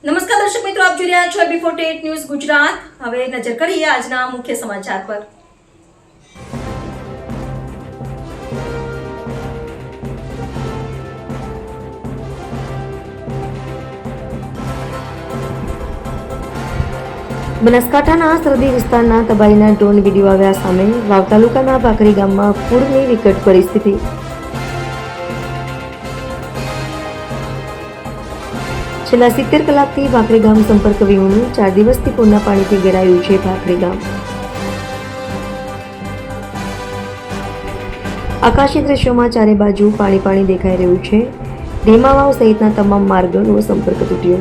નમસ્કાર દર્શક મિત્રો, આપ જોઈ રહ્યા છો B48 ન્યૂઝ ગુજરાત। હવે નજર કરીએ આજના મુખ્ય સમાચાર પર। બનાસકાંઠાના સરહદી વિસ્તારના તબાહીના ડ્રોન વિડીયો આવ્યા સામે। વાવ તાલુકાના ભાખરી ગામમાં પૂરની વિકટ પરિસ્થિતિ। છેલ્લા 70 કલાકથી ભાખરી ગામ સંપર્ક વિહોણું। 4 દિવસથી પૂરના પાણીથી ઘેરાયું છે ભાખરી ગામ। આકાશી દ્રશ્યોમાં ચારે બાજુ પાણી દેખાઈ રહ્યું છે। ધીમા વાવ સહિતના તમામ માર્ગોનો સંપર્ક તૂટ્યો।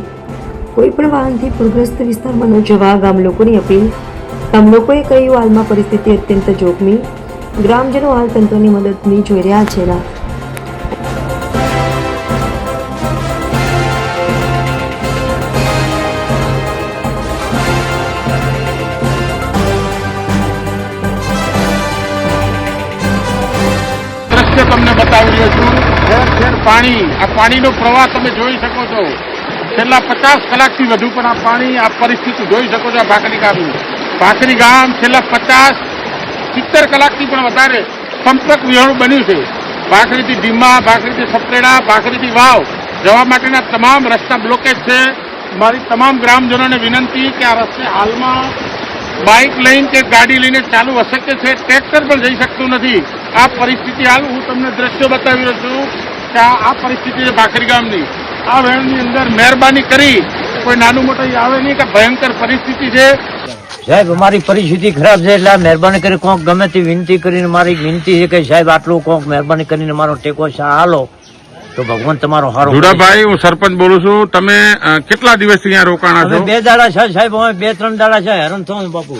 કોઈ પણ વાહનથી પૂરગ્રસ્ત વિસ્તારમાં ન જવા ગામ લોકોની અપીલ। ગામ લોકોએ કહ્યું, હાલમાં પરિસ્થિતિ અત્યંત જોખમી। ગ્રામજનો હાલ તંત્રની મદદની જોઈ રહ્યા છે રાહ। દ્રશ્ય તમને બતાવી રહ્યો છું। ઠેર ઠેર પાણી, આ પાણીનો પ્રવાહ તમે જોઈ શકો છો। છેલ્લા 50 કલાકથી વધુ પણ આ પાણી, આ પરિસ્થિતિ જોઈ શકો છો। ભાખરી ગામ છેલ્લા 70 કલાકથી પણ વધારે સંપર્ક વિહોણું બન્યું છે। ભાખરીથી ધીમા, ભાખરીથી સપરેડા, ભાખરીથી વાવ જવા માટેના તમામ રસ્તા બ્લોકેજ છે। મારી તમામ ગ્રામજનોને વિનંતી કે આ રસ્તે હાલમાં બાઇક લઈને કે ગાડી લઈને ચાલુ અશક્ય છે। ટ્રેક્ટર પણ જઈ શકતું નથી। આ પરિસ્થિતિ હાલ હું તમને દ્રશ્યો બતાવી રહ્યો છું કે આ પરિસ્થિતિ છે ભાખરી ગામની। આ વહેણની અંદર મહેરબાની કરી કોઈ નાનું મોટું આવે નહીં કે ભયંકર પરિસ્થિતિ છે। સાહેબ, અમારી પરિસ્થિતિ ખરાબ છે, એટલે મહેરબાની કરી કોક ગમે તે વિનંતી કરીને મારી વિનંતી છે કે સાહેબ આટલું કોક મહેરબાની કરીને મારો ટેકો હાલો તો ભગવાન તમારો હારો। ધુડાભાઈ, હું સરપંચ બોલું છું। તમે કેટલા દિવસથી અહીંયા રોકાણા છો? 2 દાડા છે સાહેબ, અમે 2-3 દાડા છે હેરાન થયું બાપુ।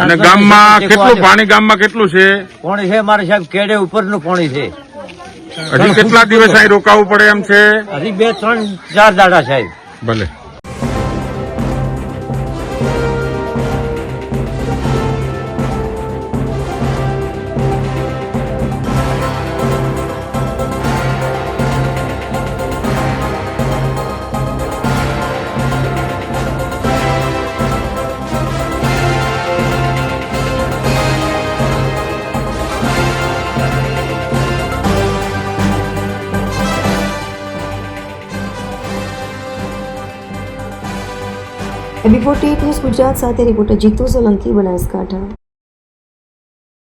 અને ગામમાં કેટલું પાણી, ગામમાં કેટલું છે પાણી છે મારે સાહેબ? કેડે ઉપરનું પાણી છે। હજી કેટલા દિવસ અહીં રોકાવું પડે એમ છે? હજી 2-3-4 દાડા સાહેબ। ભલે। B48 ન્યૂઝ ગુજરાત સાથે રિપોર્ટર જીતુ સોલંકી, બનાસકાંઠા।